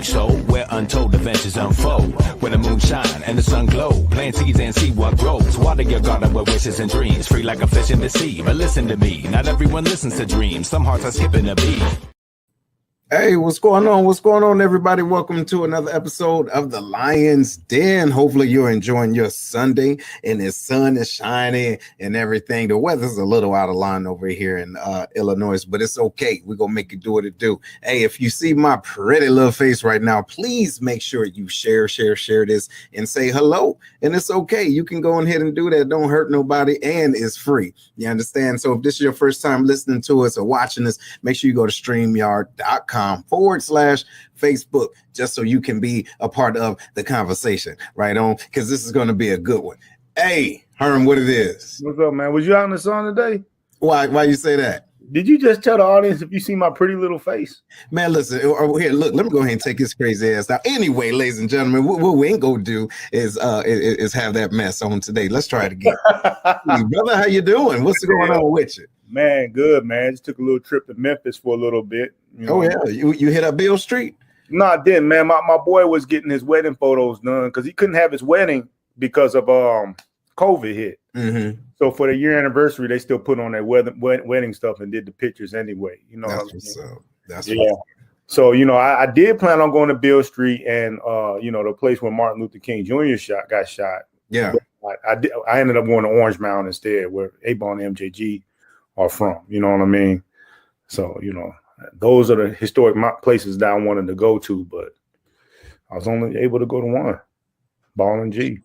show where untold adventures unfold. When the moon shine and the sun glow, plant seeds and see what grows. Water your garden with wishes and dreams, free like a fish in the sea. But listen to me, not everyone listens to dreams. Some hearts are skipping a beat. Hey, what's going on? What's going on, everybody? Welcome to another episode of the Lion's Den. Hopefully you're enjoying your Sunday and the sun is shining and everything. The weather's a little out of line over here in Illinois, but it's okay. We're going to make it do what it do. Hey, if you see my pretty little face right now, please make sure you share this and say hello. And it's okay. You can go ahead and do that. Don't hurt nobody and it's free. You understand? So if this is your first time listening to us or watching us, make sure you go to StreamYard.com/Facebook, just so you can be a part of the conversation, right on, because this is going to be a good one. Hey, Herm, what it is? What's up, man? Was you out in the sun today? Why you say that? Did you just tell the audience if you see my pretty little face? Man, listen, here, look, let me go ahead and take his crazy ass out. Anyway, ladies and gentlemen, what we ain't gonna do is have that mess on today. Let's try it again. Brother, how you doing? What's going on with you? Man, good, man. Just took a little trip to Memphis for a little bit. You know? Oh, yeah. You hit up Beale Street? No, I didn't, man. My boy was getting his wedding photos done because he couldn't have his wedding because of COVID hit. Mm-hmm. So for the year anniversary, they still put on their wedding stuff and did the pictures anyway. You know, that's what's up. That's yeah. So I did plan on going to Beale Street and the place where Martin Luther King Jr. got shot. Yeah, I ended up going to Orange Mound instead, where A-Ball and MJG are from. You know what I mean? So those are the historic places that I wanted to go to, but I was only able to go to one, Ball and G.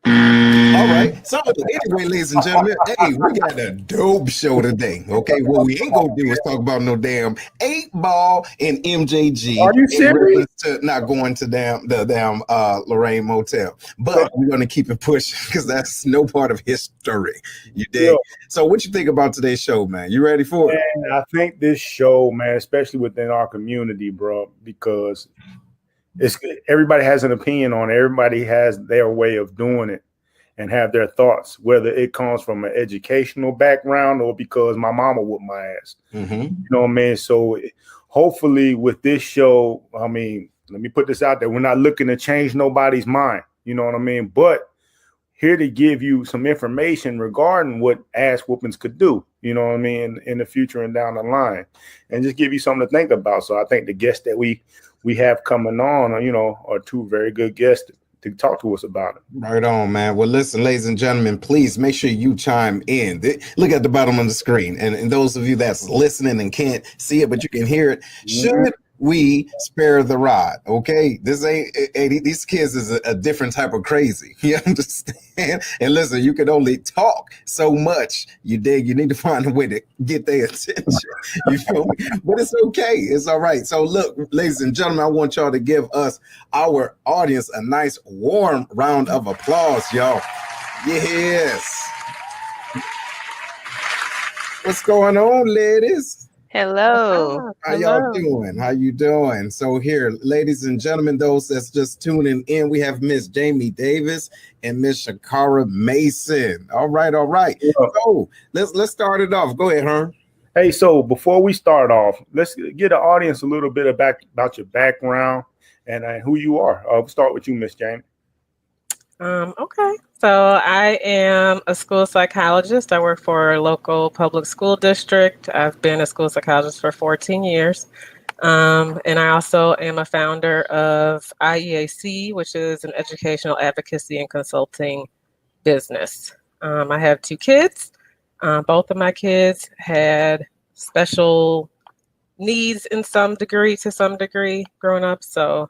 All right. So anyway, ladies and gentlemen, hey, we got a dope show today. Okay, what we ain't gonna do is talk about no damn 8-Ball and MJG. Are you serious? To not going to the damn Lorraine Motel, but we're gonna keep it pushing because that's no part of history. You dig? Yeah. So what you think about today's show, man? You ready for it? Man, I think this show, man, especially within our community, bro, because everybody has an opinion on it. Everybody has their way of doing it and have their thoughts, whether it comes from an educational background or because my mama whooped my ass. Mm-hmm. You know what I mean? So hopefully with this show, I mean, let me put this out there. We're not looking to change nobody's mind. You know what I mean? But here to give you some information regarding what ass whoopings could do, you know what I mean, in the future and down the line, and just give you something to think about. So I think the guests that we have coming on, are two very good guests to talk to us about it. Right on, man. Well, listen, ladies and gentlemen, please make sure you chime in. Look at the bottom of the screen. And those of you that's listening and can't see it, but you can hear it. Should we spare the rod? Okay, this ain't these kids is a different type of crazy. You understand? And listen, you can only talk so much. You dig? You need to find a way to get their attention. You feel me? But it's okay. It's all right. So look, ladies and gentlemen, I want y'all to give us, our audience, a nice warm round of applause, y'all. Yes. What's going on, ladies? Hello. How y'all doing? How you doing? So here, ladies and gentlemen, those that's just tuning in, we have Miss Jaime Davis and Miss ShaCarra Mason. All right. Yeah. So let's start it off. Go ahead, Herm. Hey, so before we start off, let's get the audience a little bit about your background and who you are. We'll start with you, Miss Jaime. Okay. So I am a school psychologist. I work for a local public school district. I've been a school psychologist for 14 years. And I also am a founder of IEAC, which is an educational advocacy and consulting business. I have 2 kids. Both of my kids had special needs to some degree growing up. So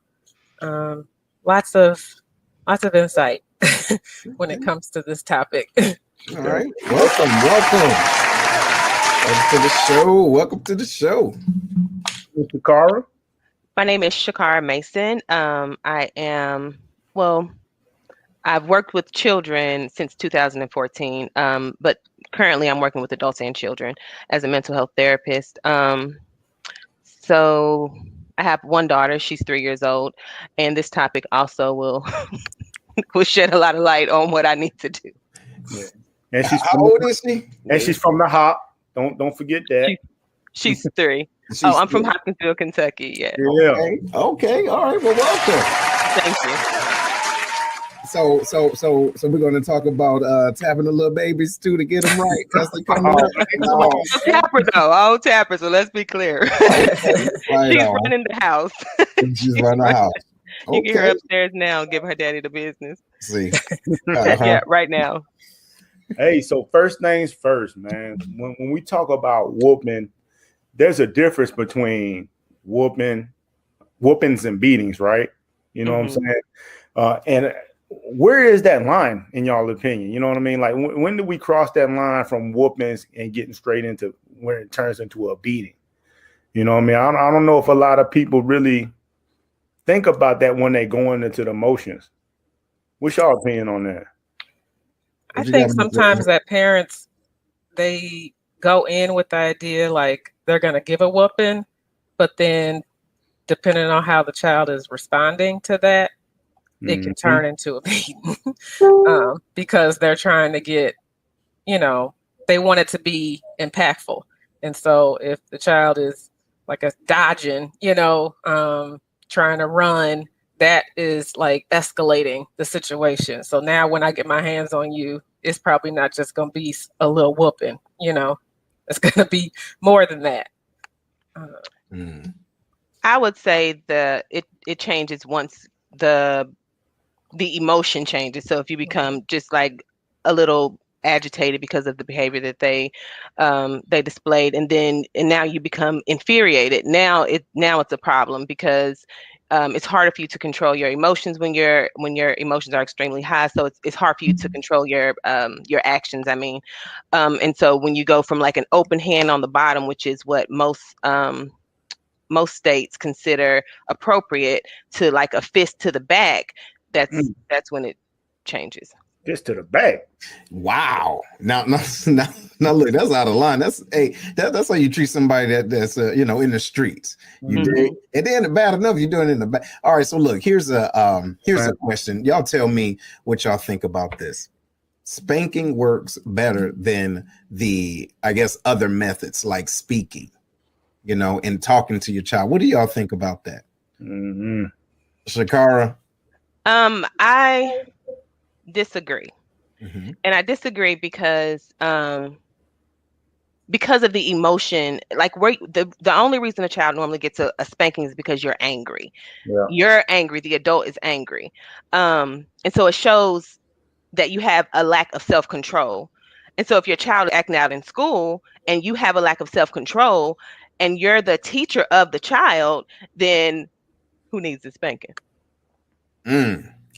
lots of insight when it comes to this topic. All right. Welcome to the show. ShaCarra? My name is ShaCarra Mason. I've worked with children since 2014, but currently I'm working with adults and children as a mental health therapist. So I have one daughter, she's 3 years old, and this topic also will shed a lot of light on what I need to do. Yeah. And how old is she? And she's from the Hop. Don't forget that. She's 3. Oh, I'm from Hopkinsville, Kentucky. Yeah. Okay. All right. Well, welcome. Thank you. So we're going to talk about tapping the little babies too to get them right as they come up. Old tapper though, old tapper. So let's be clear. Right She's on. running the house. She's running the house. You can hear her upstairs now. Give her daddy the business. See, yeah, right now. Hey, so first things first, man. When we talk about whooping, there's a difference between whoopings and beatings, right? You know what I'm saying? And where is that line in y'all opinion? You know what I mean? Like when do we cross that line from whoopings and getting straight into where it turns into a beating? You know what I mean? I don't know if a lot of people really think about that when they going into the emotions. What's y'all opinion on that? I think sometimes that parents, they go in with the idea like they're going to give a whooping, but then depending on how the child is responding to that, it can turn into a beating because they're trying to get, they want it to be impactful. And so if the child is like a dodging, trying to run, that is like escalating the situation. So now when I get my hands on you, it's probably not just going to be a little whooping, it's going to be more than that. I would say it changes once the emotion changes. So if you become just like a little agitated because of the behavior that they displayed, and now you become infuriated. Now it's a problem because it's harder for you to control your emotions when your emotions are extremely high. So it's hard for you to control your actions. I mean, and so when you go from like an open hand on the bottom, which is what most states consider appropriate, to like a fist to the back, that's when it changes. Fist to the back. Wow. Now look, that's out of line. That's how you treat somebody that's in the streets. You dig? And then bad enough, you're doing it in the back. All right. So look, here's a question. Y'all tell me what y'all think about this. Spanking works better than the, I guess, other methods like speaking, and talking to your child. What do y'all think about that? ShaCarra? I disagree. And I disagree because of the emotion. Like the only reason a child normally gets a spanking is because you're angry. Yeah. You're angry. The adult is angry. And so it shows that you have a lack of self-control. And so if your child is acting out in school and you have a lack of self-control and you're the teacher of the child, then who needs the spanking?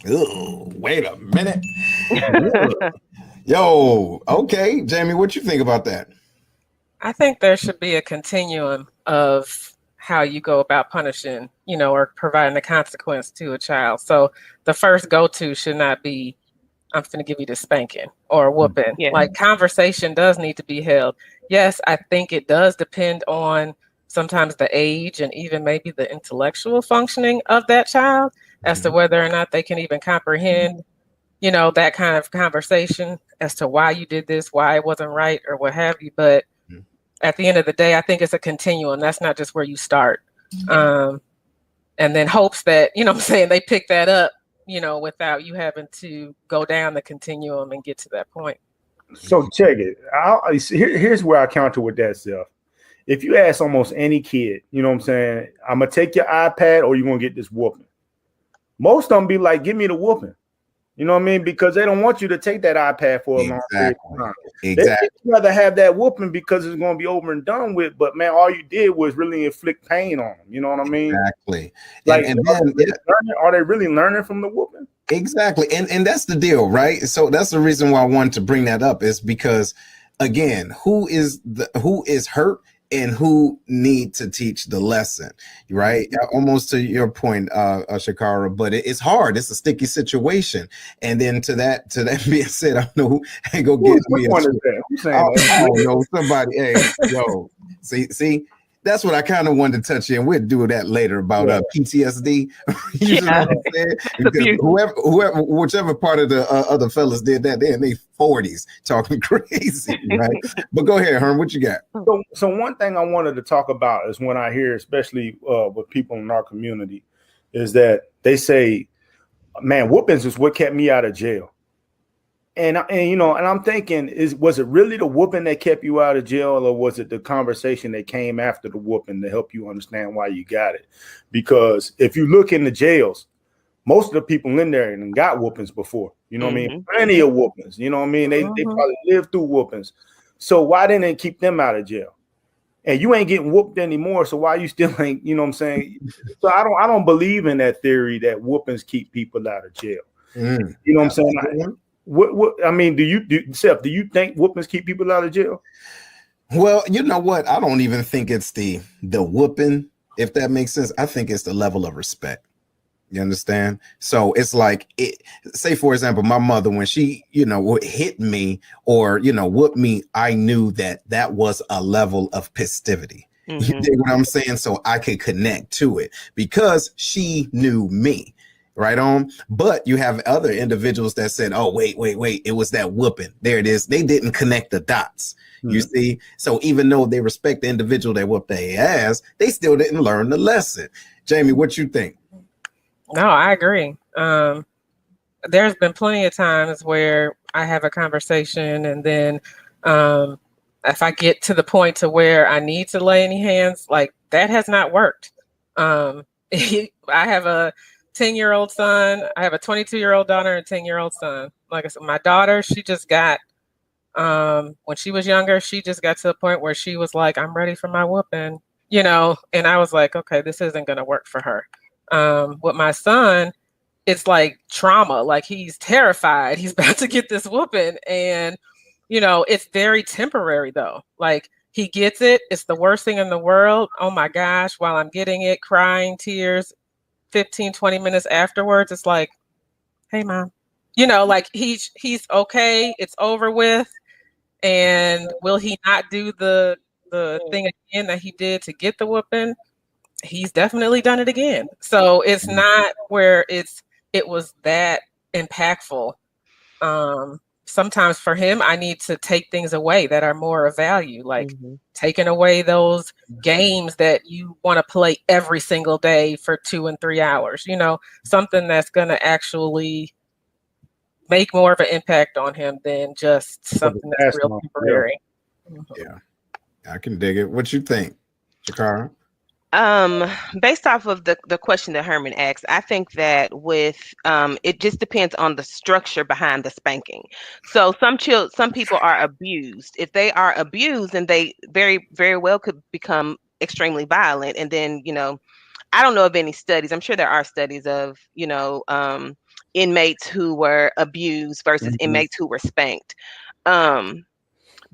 Ooh, wait a minute. Yo, okay. Jaime, what you think about that? I think there should be a continuum of how you go about punishing, or providing a consequence to a child. So the first go-to should not be, I'm going to give you the spanking or whooping. Yeah. Like conversation does need to be held. Yes, I think it does depend on sometimes the age and even maybe the intellectual functioning of that child as to whether or not they can even comprehend, that kind of conversation as to why you did this, why it wasn't right, or what have you. But at the end of the day, I think it's a continuum. That's not just where you start. And then hopes that, they pick that up, without you having to go down the continuum and get to that point. So check it. Here's where I counter with that, Seth. If you ask almost any kid, I'm going to take your iPad or you're going to get this whooping. Most of them be like, give me the whooping. You know what I mean? Because they don't want you to take that iPad for a long period of time. Exactly. They'd rather have that whooping because it's going to be over and done with. But man, all you did was really inflict pain on them. You know what I mean? Exactly. Like, are they really learning from the whooping? Exactly. And that's the deal, right? So that's the reason why I wanted to bring that up, is because, again, who is hurt and who need to teach the lesson, right? Almost to your point, ShaCarra, but it's hard. It's a sticky situation. And then to that being said, I don't know who go get me. I don't know, somebody. Hey, yo, see, That's what I kind of wanted to touch in. We'll do that later about PTSD. You know what I'm saying? Because whoever, whichever part of the other fellas did that, they're in their 40s talking crazy, right? But go ahead, Herm, what you got? So one thing I wanted to talk about is when I hear, especially with people in our community, is that they say, man, whoopings is what kept me out of jail. And I'm thinking, was it really the whooping that kept you out of jail, or was it the conversation that came after the whooping to help you understand why you got it? Because if you look in the jails, most of the people in there and got whoopings before, you know what I mean? Plenty of whoopings, you know what I mean? They probably lived through whoopings. So why didn't it keep them out of jail? And you ain't getting whooped anymore, so why you still ain't, you know what I'm saying? So I don't believe in that theory that whoopings keep people out of jail. You know what I'm saying? What I mean, Seth, do you think whoopings keep people out of jail? Well, you know what? I don't even think it's the whooping, if that makes sense. I think it's the level of respect. You understand? So it's like, say, for example, my mother, when she, would hit me or, whoop me, I knew that was a level of festivity. You dig what I'm saying? So I could connect to it because she knew me. Right on. But you have other individuals that said, oh, wait, it was that whooping. There it is. They didn't connect the dots. You see? So even though they respect the individual that whooped their ass, they still didn't learn the lesson. Jaime, what you think? No, I agree. There's been plenty of times where I have a conversation and then if I get to the point to where I need to lay any hands, like that has not worked. I have a 10-year-old son. I have a 22-year-old daughter and a 10-year-old son. Like I said, my daughter, she just got, when she was younger, she just got to the point where she was like, I'm ready for my whooping, and I was like, okay, this isn't going to work for her. With my son, it's like trauma. Like he's terrified. He's about to get this whooping. And, it's very temporary though. Like he gets it. It's the worst thing in the world. Oh my gosh. While I'm getting it, crying, tears, 15, 20 minutes afterwards, it's like, hey mom, like he's okay, it's over with. And will he not do the thing again that he did to get the whooping? He's definitely done it again. So it's not where it was that impactful. Sometimes for him, I need to take things away that are more of value, like taking away those games that you want to play every single day for 2 and 3 hours, something that's going to actually make more of an impact on him than just something that's real temporary. Yeah, I can dig it. What you think, ShaCarra? Based off of the question that Herman asked, I think that with it just depends on the structure behind the spanking. So some people are abused. If they are abused, then they very, very well could become extremely violent. And then, I don't know of any studies. I'm sure there are studies of, inmates who were abused versus inmates who were spanked. But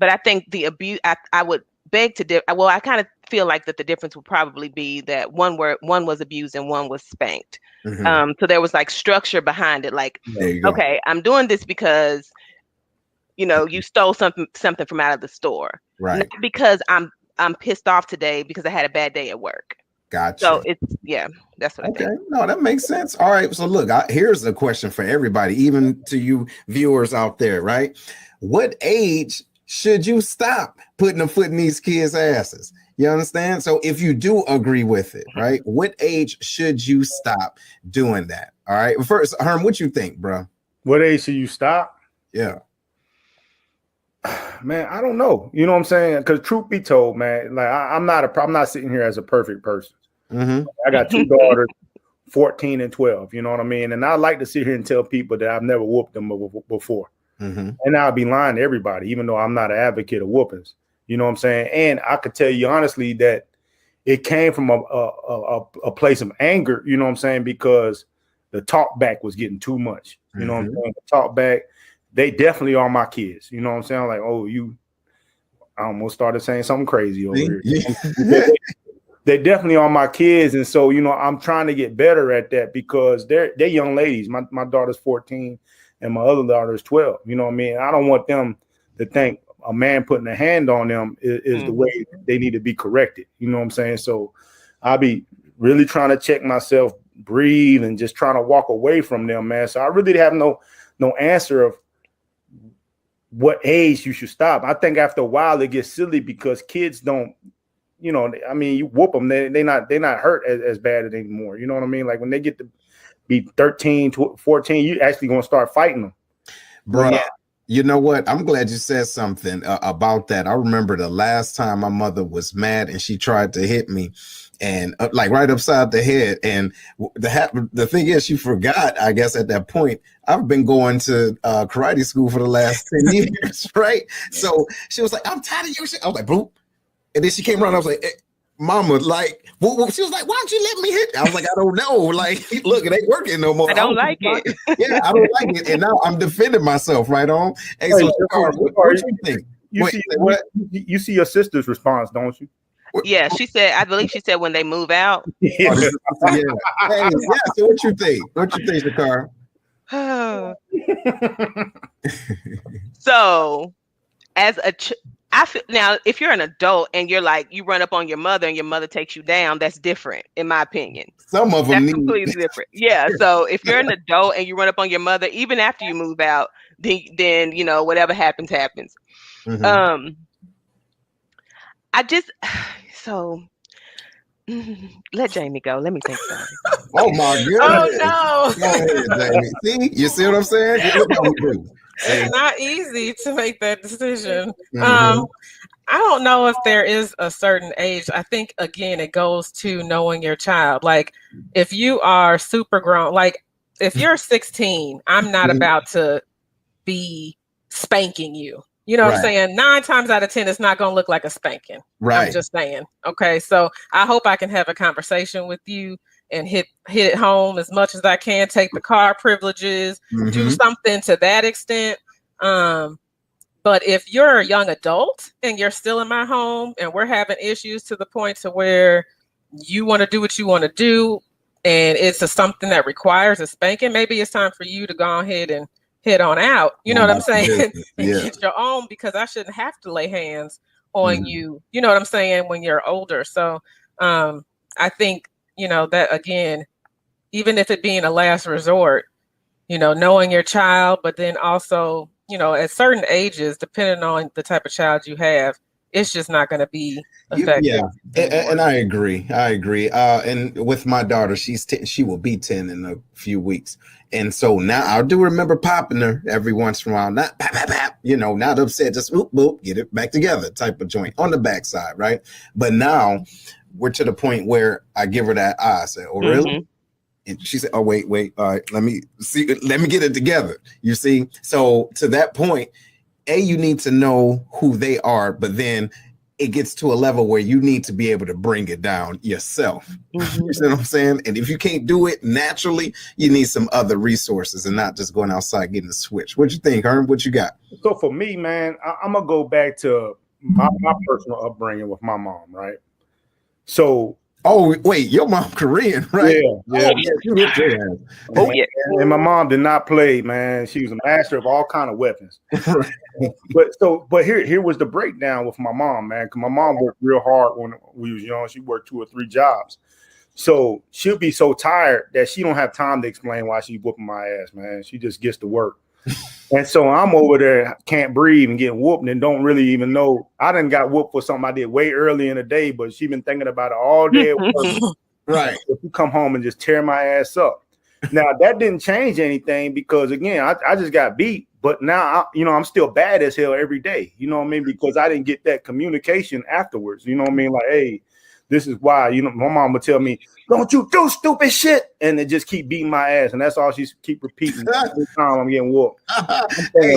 I think the abuse, I would beg to I kind of feel like that the difference would probably be that one was abused and one was spanked. So there was like structure behind it. Like, okay, I'm doing this because, you stole something from out of the store, right? Not because I'm pissed off today because I had a bad day at work. Gotcha. So that's what I think. No, that makes sense. All right. So look, here's a question for everybody, even to you viewers out there, right? What age should you stop putting a foot in these kids' asses? You understand? So if you do agree with it, right? What age should you stop doing that? All right. First, Herm, what you think, bro? What age should you stop? Yeah. Man, I don't know. You know what I'm saying? Because truth be told, man, like I'm not sitting here as a perfect person. I got 2 daughters, 14 and 12. You know what I mean? And I like to sit here and tell people that I've never whooped them before. And I'll be lying to everybody, even though I'm not an advocate of whoopings. You know what I'm saying? And I could tell you honestly that it came from a place of anger, you know what I'm saying? Because the talk back was getting too much. You know what I'm saying? The talk back, they definitely are my kids. You know what I'm saying? Like, I almost started saying something crazy over here. They definitely are my kids. And so, I'm trying to get better at that because they're young ladies. My daughter's 14 and my other daughter is 12. You know what I mean? I don't want them to think a man putting a hand on them is the way they need to be corrected. You know what I'm saying? So I'll be really trying to check myself, breathe, and just trying to walk away from them, man. So I really have no answer of what age you should stop. I think after a while it gets silly because kids don't, you know, I mean, you whoop them, they're not hurt as bad anymore. You know what I mean? Like when they get to be 13, 14, you actually going to start fighting them. Bro, yeah. You know what? I'm glad you said something about that. I remember the last time my mother was mad and she tried to hit me, and like right upside the head. And the thing is, she forgot, I guess, at that point, I've been going to karate school for the last 10 years, right? So she was like, I'm tired of your shit. I was like, boop. And then she came around, I was like, hey, Mama, like, she was like, why don't you let me hit? I was like, I don't know. Like, look, it ain't working no more. I don't like it. Yeah, I don't like it. And now I'm defending myself, right on. Hey, so, what you think? You see your sister's response, don't you? Yeah, she said, I believe she said when they move out. Yeah. Hey, yeah. So what you think? What you think, ShaCarra? So, as I feel now, if you're an adult and you're like, you run up on your mother and your mother takes you down, that's different, in my opinion. Some of them that's completely different. Yeah. So if you're an adult and you run up on your mother, even after you move out, then you know, whatever happens. Mm-hmm. Let Jaime go. Let me think about it. Oh my goodness. Oh no. Go ahead, Jaime. See, you see what I'm saying? It's not easy to make that decision. Mm-hmm. I don't know if there is a certain age. I think, again, it goes to knowing your child. Like, if you are super grown, like, if you're 16, I'm not about to be spanking you. You know what I'm saying? 9 times out of 10, it's not going to look like a spanking. Right. I'm just saying. Okay. So I hope I can have a conversation with you and hit it home as much as I can, take the car privileges, do something to that extent. But if you're a young adult and you're still in my home and we're having issues to the point to where you want to do what you want to do and it's something that requires a spanking, maybe it's time for you to go ahead and head on out. You know what I'm saying? And get your own, because I shouldn't have to lay hands on you. You know what I'm saying? When you're older. So I think, you know, that again, even if it being a last resort, you know, knowing your child, but then also, you know, at certain ages, depending on the type of child you have, it's just not going to be effective. Yeah, and I agree. And with my daughter, she will be 10 in a few weeks. And so now I do remember popping her every once in a while, not pap, pap, pap, you know, not upset, just whoop, whoop, get it back together type of joint on the backside, right? But now we're to the point where I give her that eye. I say, oh, really? And she said, oh, wait, all right, let me get it together. You see? So to that point, you need to know who they are, but then it gets to a level where you need to be able to bring it down yourself. You see what I'm saying? And if you can't do it naturally, you need some other resources and not just going outside getting a switch. What you think, Herm? What you got? So for me, man, I'm going to go back to my personal upbringing with my mom, right? So... Oh, wait, your mom Korean, right? Yeah. And my mom did not play, man. She was a master of all kind of weapons. But here was the breakdown with my mom, man, because my mom worked real hard when we was young. She worked 2 or 3 jobs. So she'll be so tired that she don't have time to explain why she's whooping my ass, man. She just gets to work. And so I'm over there, can't breathe and getting whooped and don't really even know. I done got whooped for something I did way early in the day, but she been thinking about it all day at work. Right. If you come home and just tear my ass up. Now, that didn't change anything because, again, I just got beat. But now, I'm still bad as hell every day. You know what I mean? Because I didn't get that communication afterwards. You know what I mean? Like, hey, this is why, my mom would tell me, don't you do stupid shit. And they just keep beating my ass. And that's all she keep repeating every time I'm getting whooped. Hey,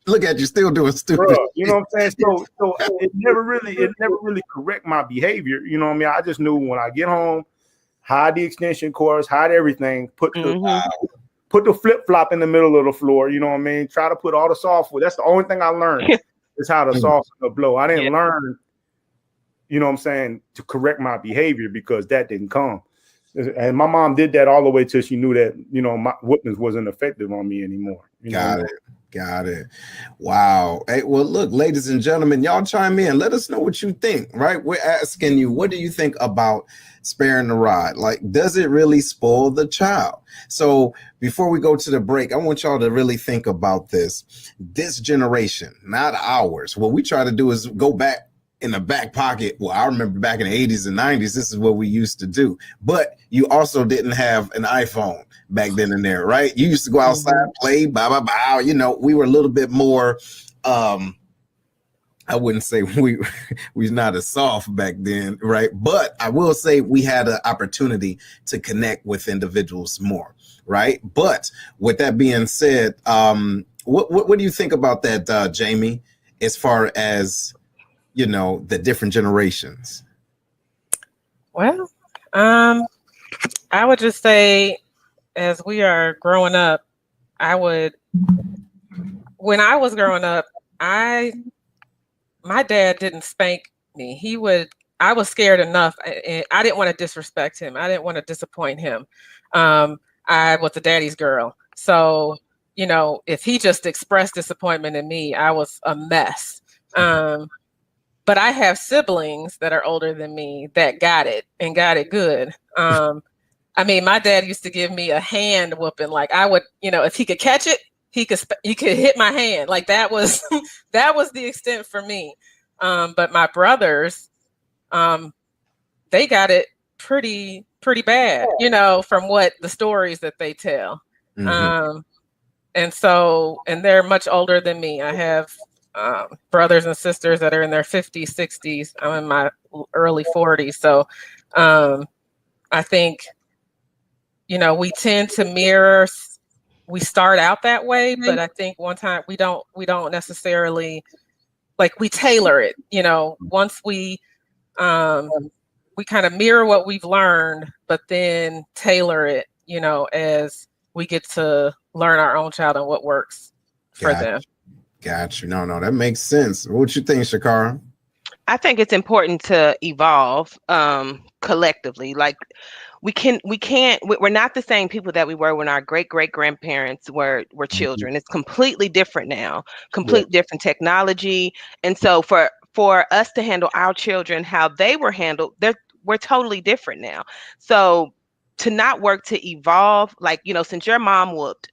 look at you still doing stupid. Bro, you know what I'm saying? So it never really correct my behavior. You know what I mean? I just knew when I get home, hide the extension cords, hide everything, put the flip-flop in the middle of the floor. You know what I mean? Try to put all the software. That's the only thing I learned is how to soften the blow. I didn't learn, you know what I'm saying, to correct my behavior because that didn't come. And my mom did that all the way till she knew that, my whoopings wasn't effective on me anymore. Got Got it. Wow. Hey, well, look, ladies and gentlemen, y'all chime in. Let us know what you think, right? We're asking you, what do you think about sparing the rod? Like, does it really spoil the child? So before we go to the break, I want y'all to really think about this. This generation, not ours. What we try to do is go back in the back pocket. Well, I remember back in the 80s and 90s, this is what we used to do. But you also didn't have an iPhone back then and there, right? You used to go outside, play, you know, we were a little bit more, I wouldn't say we was not as soft back then, right? But I will say we had an opportunity to connect with individuals more, right? But with that being said, what do you think about that, Jaime, as far as, you know, the different generations? Well, I would just say, as we are growing up, when I was growing up, my dad didn't spank me. I was scared enough. I didn't want to disrespect him. I didn't want to disappoint him. I was a daddy's girl. So, you know, if he just expressed disappointment in me, I was a mess. But I have siblings that are older than me that got it and got it good. I mean, my dad used to give me a hand whooping. Like I would, you know, if he could catch it, he could hit my hand. Like that was the extent for me. But my brothers, they got it pretty bad, you know, from what the stories that they tell. And they're much older than me. I have brothers and sisters that are in their 50s, 60s. I'm in my early 40s. So I think, you know, we tend to mirror. We start out that way, but I think one time we don't necessarily, like, we tailor it. You know, once we kind of mirror what we've learned, but then tailor it, you know, as we get to learn our own child and what works for them. Got you. No, that makes sense. What you think, ShaCarra? I think it's important to evolve collectively. Like we're not the same people that we were when our great grandparents were children. It's completely different now, different technology. And so for us to handle our children how they were handled, we're totally different now. So to not work to evolve, like, you know, since your mom whooped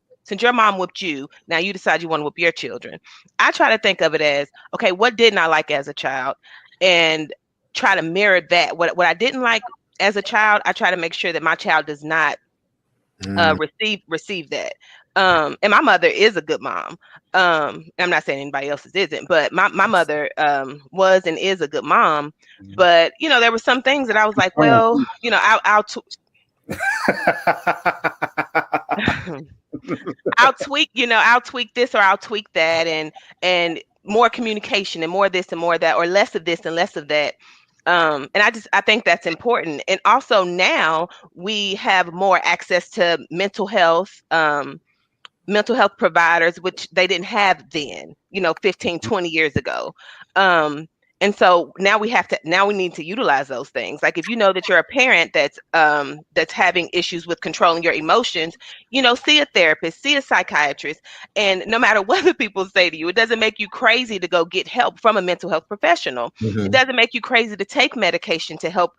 you, now you decide you want to whoop your children. I try to think of it as, okay, what didn't I like as a child? And try to mirror that. What I didn't like as a child, I try to make sure that my child does not receive that. And my mother is a good mom. I'm not saying anybody else's isn't, but my mother was and is a good mom. But, you know, there were some things that I was like, well, you know, I'll tweak this or I'll tweak that, and more communication and more this and more that, or less of this and less of that. And I think that's important. And also now we have more access to mental health providers, which they didn't have then, you know, 15, 20 years ago. And so now we need to utilize those things. Like if you know that you're a parent that's having issues with controlling your emotions, you know, see a therapist, see a psychiatrist. And no matter what the people say to you, it doesn't make you crazy to go get help from a mental health professional. It doesn't make you crazy to take medication to help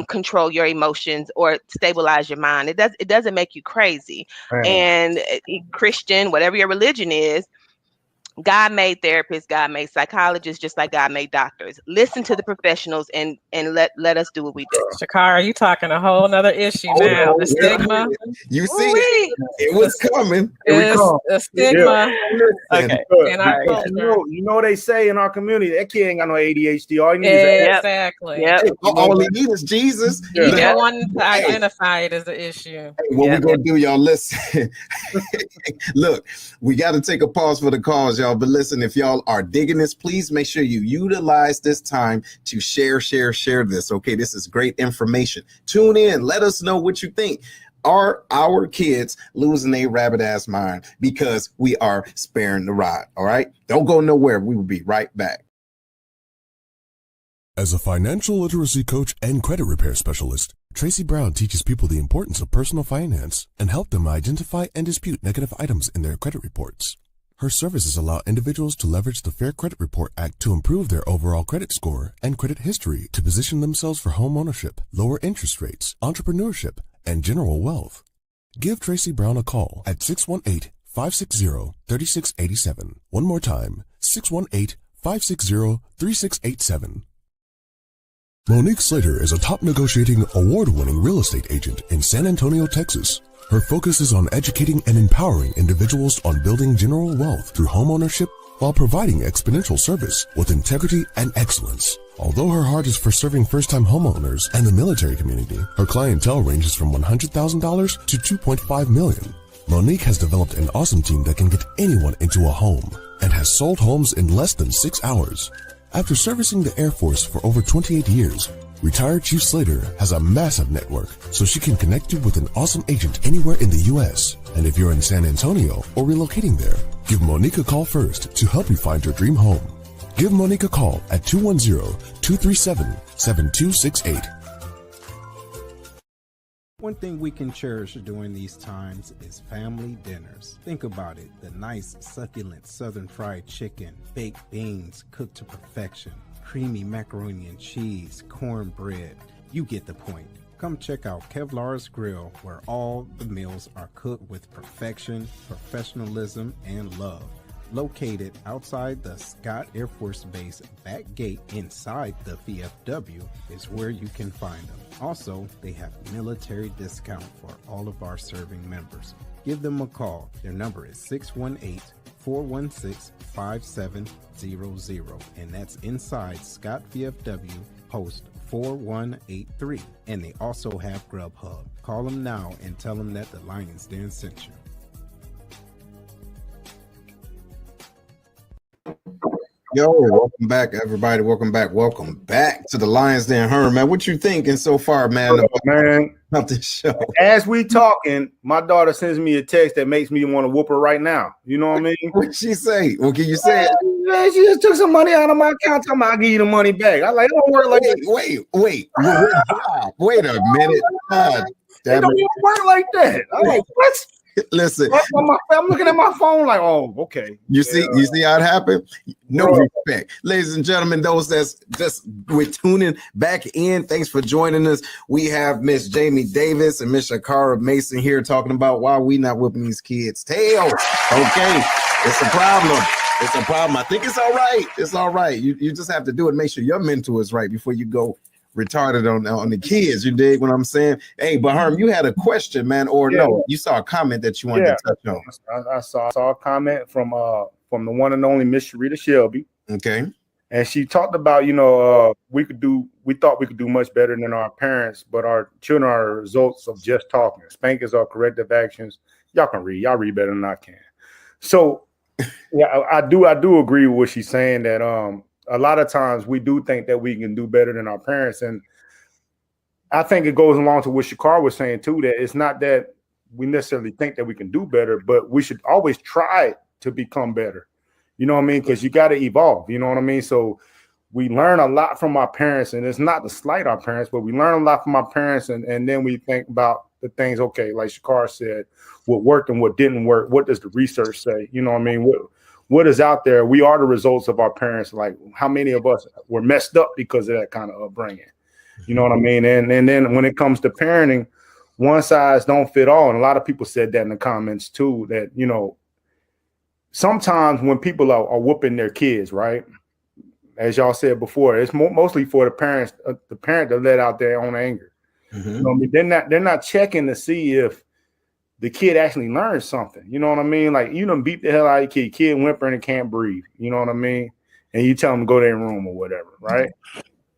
control your emotions or stabilize your mind. It doesn't make you crazy. Right. And Christian, whatever your religion is, God made therapists, God made psychologists, just like God made doctors. Listen to the professionals and let us do what we do. ShaCarra, you talking a whole nother issue now. The stigma. You see, it was coming. The stigma. Yeah. Okay. You know what they say in our community? That kid ain't got no ADHD. All he needs is exactly. All he needs is Jesus. You don't want to identify it as an issue. Hey, what we're gonna do, y'all? Listen. Look, we got to take a pause for the cause, y'all. But listen, if y'all are digging this, please make sure you utilize this time to share this. Okay, this is great information. Tune in. Let us know what you think. Are our kids losing a rabbit ass mind because we are sparing the rod? All right, don't go nowhere. We will be right back. As a financial literacy coach and credit repair specialist, Tracy Brown teaches people the importance of personal finance and help them identify and dispute negative items in their credit reports. Her services allow individuals to leverage the Fair Credit Report Act to improve their overall credit score and credit history to position themselves for home ownership, lower interest rates, entrepreneurship, and general wealth. Give Tracy Brown a call at 618-560-3687. One more time, 618-560-3687. Monique Slater is a top negotiating, award-winning real estate agent in San Antonio, Texas. Her focus is on educating and empowering individuals on building general wealth through homeownership while providing exponential service with integrity and excellence. Although her heart is for serving first-time homeowners and the military community, her clientele ranges from $100,000 to $2.5 million. Monique has developed an awesome team that can get anyone into a home and has sold homes in less than 6 hours. After servicing the Air Force for over 28 years, retired Chief Slater has a massive network, so she can connect you with an awesome agent anywhere in the U.S. And if you're in San Antonio or relocating there, give Monique a call first to help you find your dream home. Give Monique a call at 210-237-7268. One thing we can cherish during these times is family dinners. Think about it, the nice, succulent southern fried chicken, baked beans cooked to perfection, creamy macaroni and cheese, cornbread. You get the point. Come check out Kevlar's Grill, where all the meals are cooked with perfection, professionalism, and love. Located outside the Scott Air Force Base back gate inside the VFW is where you can find them. Also, they have military discount for all of our serving members. Give them a call. Their number is 618-416-5700, and that's inside Scott VFW Post 4183. And they also have Grubhub. Call them now and tell them that the Lion's Den sent you. Yo, welcome back, everybody. Welcome back to the Lions Den. Herm, man, what you thinking so far, man, about this show? As we talking, my daughter sends me a text that makes me want to whoop her right now. You know what I mean? What'd she say? Well, can you say it? Man, she just took some money out of my account. Talking about, I'll give you the money back. I like, it don't work like that. Wait a minute. God, It don't even work like that. I'm like, what? Listen, I'm looking at my phone like, oh, okay. You see how it happened? No respect. Ladies and gentlemen, those that's just we're tuning back in, thanks for joining us. We have Miss Jaime Davis and Miss ShaCarra Mason here talking about why we not whipping these kids' tails. Okay, it's a problem. I think it's all right. It's all right. You just have to do it. Make sure your mentor is right before you go retarded on the kids. You dig what I'm saying? Hey, but Herm, you had a question, man, or no? You saw a comment that you wanted to touch on. I saw a comment from the one and only Miss Sharita Shelby. Okay, and she talked about we thought we could do much better than our parents, but our children are results of just talking. Spankings are corrective actions. Y'all can read. Y'all read better than I can. So yeah, I do agree with what she's saying that a lot of times we do think that we can do better than our parents. And I think it goes along to what ShaCarra was saying too, that it's not that we necessarily think that we can do better, but we should always try to become better. You know what I mean? Because you got to evolve. You know what I mean? So we learn a lot from our parents, and it's not to slight our parents, but we learn a lot from our parents. And then we think about the things, okay, like ShaCarra said, what worked and what didn't work. What does the research say? You know what I mean? What is out there? We are the results of our parents. Like, how many of us were messed up because of that kind of upbringing? You know what I mean? And then when it comes to parenting, one size don't fit all. And a lot of people said that in the comments too, that, sometimes when people are whooping their kids, right? As y'all said before, it's mostly for the parent to let out their own anger. Mm-hmm. You know what I mean? They're not checking to see if the kid actually learns something. You know what I mean? Like, you done beat the hell out of your kid whimpering and can't breathe. You know what I mean? And you tell them to go to their room or whatever, right?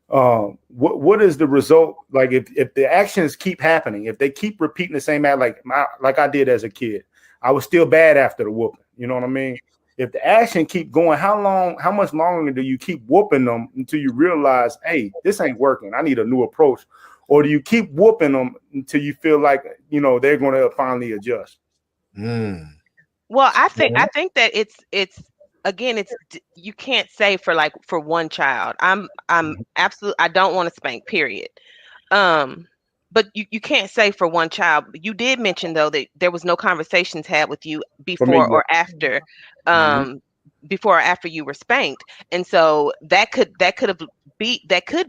What is the result? Like, if the actions keep happening, if they keep repeating the same act, like I did as a kid, I was still bad after the whooping. You know what I mean? If the action keep going, how much longer do you keep whooping them until you realize, hey, this ain't working. I need a new approach. Or do you keep whooping them until you feel like, they're going to finally adjust? Well, I think that it's again, you can't say for one child. I'm absolutely, I don't want to spank, period. but you can't say for one child. You did mention though that there was no conversations had with you For me, before or after, before or after you were spanked, and so that could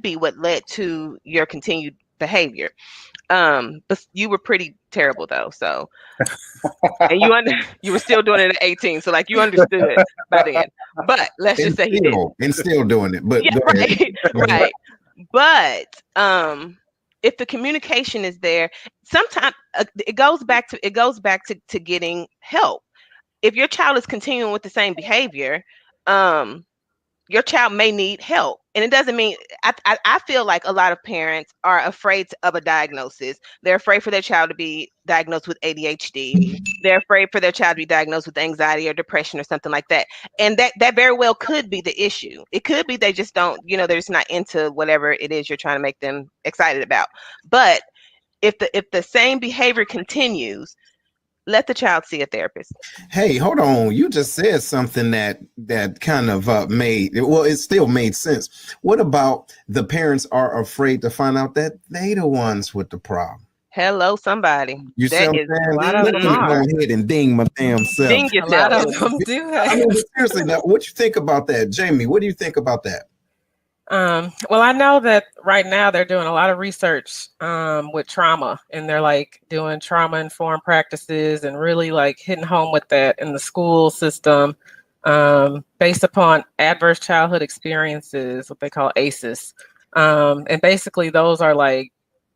be what led to your continued behavior. But you were pretty terrible though, so and you were still doing it at 18, so like you understood by then. But let's just say he did. And still doing it. But Yeah, go ahead. right. But if the communication is there, sometimes it goes back to getting help. If your child is continuing with the same behavior, your child may need help. And it doesn't mean, I feel like a lot of parents are afraid of a diagnosis. They're afraid for their child to be diagnosed with ADHD. They're afraid for their child to be diagnosed with anxiety or depression or something like that. And that very well could be the issue. It could be they just don't, they're just not into whatever it is you're trying to make them excited about. But if the same behavior continues, let the child see a therapist. Hey, hold on. You just said something that kind of it still made sense. What about the parents are afraid to find out that they the ones with the problem? Hello, somebody. You see what I'm saying? A lot of Let them me go are. ahead and ding my damn self. Ding A lot yourself. of them do I have. mean, seriously, now, what you think about that? Jaime, what do you think about that? Well, I know that right now they're doing a lot of research with trauma, and they're like doing trauma-informed practices and really like hitting home with that in the school system based upon adverse childhood experiences, what they call ACEs. And basically those are like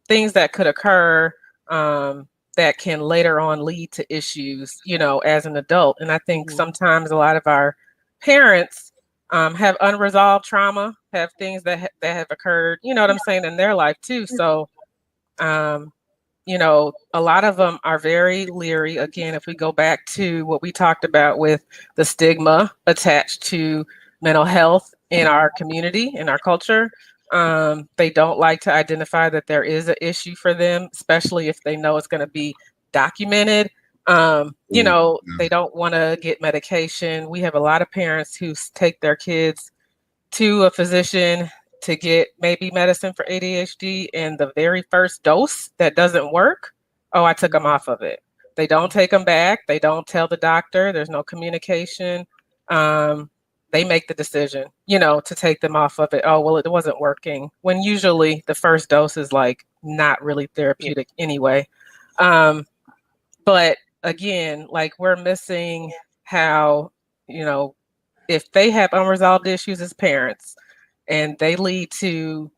things that could occur that can later on lead to issues, as an adult. And I think sometimes a lot of our parents have unresolved trauma, have things that have occurred, what I'm saying, in their life too. So, a lot of them are very leery. Again, if we go back to what we talked about with the stigma attached to mental health in our community, in our culture, they don't like to identify that there is an issue for them, especially if they know it's going to be documented. They don't want to get medication. We have a lot of parents who take their kids to a physician to get maybe medicine for ADHD, and the very first dose that doesn't work, I took them off of it. They don't take them back. They don't tell the doctor. There's no communication. They make the decision, to take them off of it. Oh, well, it wasn't working. When usually the first dose is like not really therapeutic anyway. But again, like we're missing how, if they have unresolved issues as parents and they lead to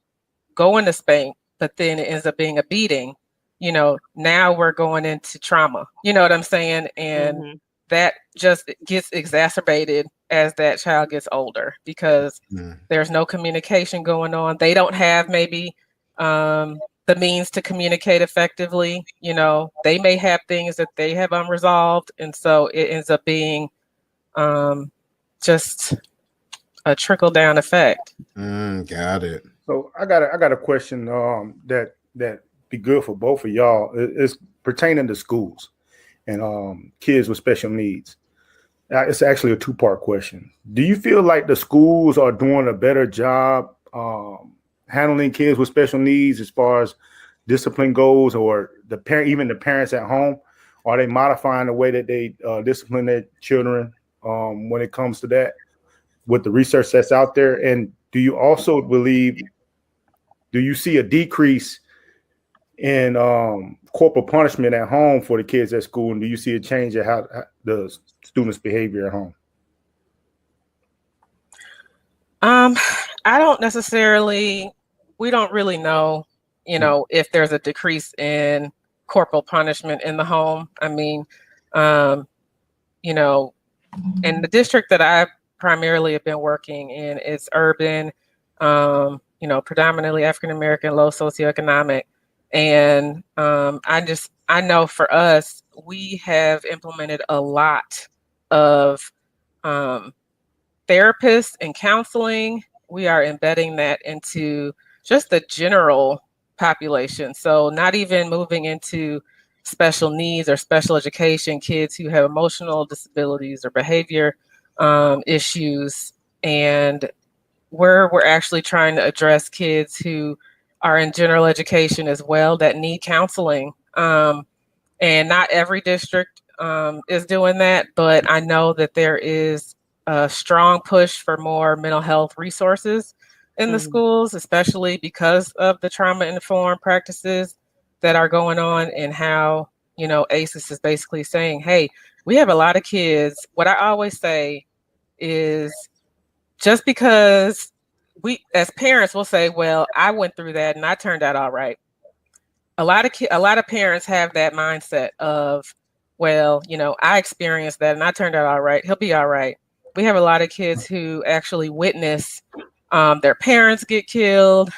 going to spank, but then it ends up being a beating, now we're going into trauma. You know what I'm saying? And that just gets exacerbated as that child gets older because there's no communication going on. They don't have maybe the means to communicate effectively. They may have things that they have unresolved. And so it ends up being just a trickle down effect. Got it. So I got a question that be good for both of y'all. It's pertaining to schools and kids with special needs. It's actually a two-part question. Do you feel like the schools are doing a better job handling kids with special needs as far as discipline goes, or even the parents at home? Are they modifying the way that they discipline their children when it comes to that with the research that's out there? And do you also do you see a decrease in corporal punishment at home for the kids at school? And do you see a change in how the students' behavior at home? We don't really know, if there's a decrease in corporal punishment in the home. I mean, in the district that I primarily have been working in, it's urban, predominantly African-American, low socioeconomic. And I know for us, we have implemented a lot of therapists and counseling. We are embedding that into just the general population. So not even moving into special needs or special education, kids who have emotional disabilities or behavior issues. And we're actually trying to address kids who are in general education as well that need counseling. And not every district is doing that, but I know that there is a strong push for more mental health resources in the schools, especially because of the trauma-informed practices that are going on, and how, ACES is basically saying, hey, we have a lot of kids. What I always say is, just because we as parents will say, well, I went through that and I turned out all right. A lot of parents have that mindset of, well, I experienced that and I turned out all right. He'll be all right. We have a lot of kids who actually witness their parents get killed,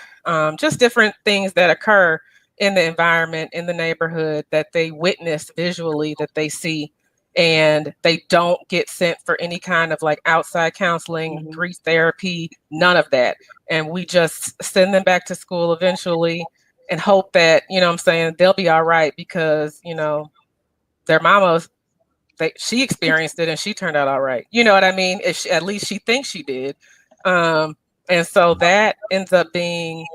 just different things that occur in the environment, in the neighborhood, that they witness visually, that they see, and they don't get sent for any kind of like outside counseling, grief therapy, none of that. And we just send them back to school eventually and hope that, they'll be all right because, their mama, she experienced it and she turned out all right. You know what I mean? At least she thinks she did. And so that ends up being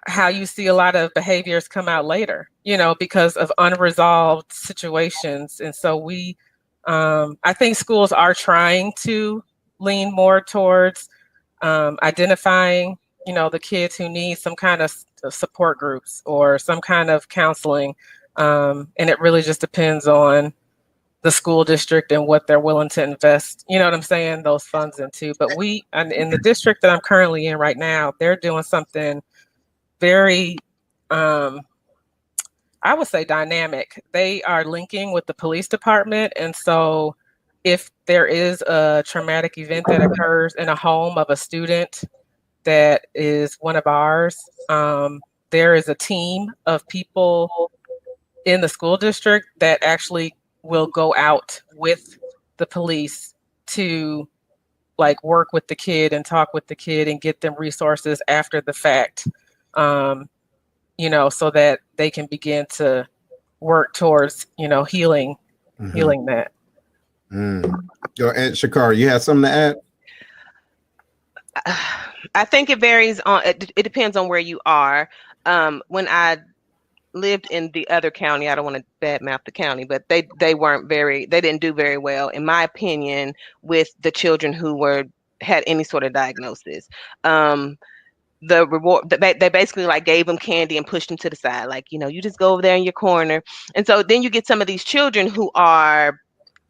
how you see a lot of behaviors come out later, because of unresolved situations. And so I think schools are trying to lean more towards identifying, the kids who need some kind of support groups or some kind of counseling. And it really just depends on the school district and what they're willing to invest, those funds into. But in the district that I'm currently in right now, they're doing something very, I would say, dynamic. They are linking with the police department. And so if there is a traumatic event that occurs in a home of a student that is one of ours, there is a team of people in the school district that actually will go out with the police to like work with the kid and talk with the kid and get them resources after the fact, so that they can begin to work towards, healing that. And ShaCarra, you have something to add? I think it varies it depends on where you are. When I lived in the other county, I don't want to badmouth the county, but they didn't do very well, in my opinion, with the children who had any sort of diagnosis. The reward, they basically like gave them candy and pushed them to the side, like, you just go over there in your corner. And so then you get some of these children who are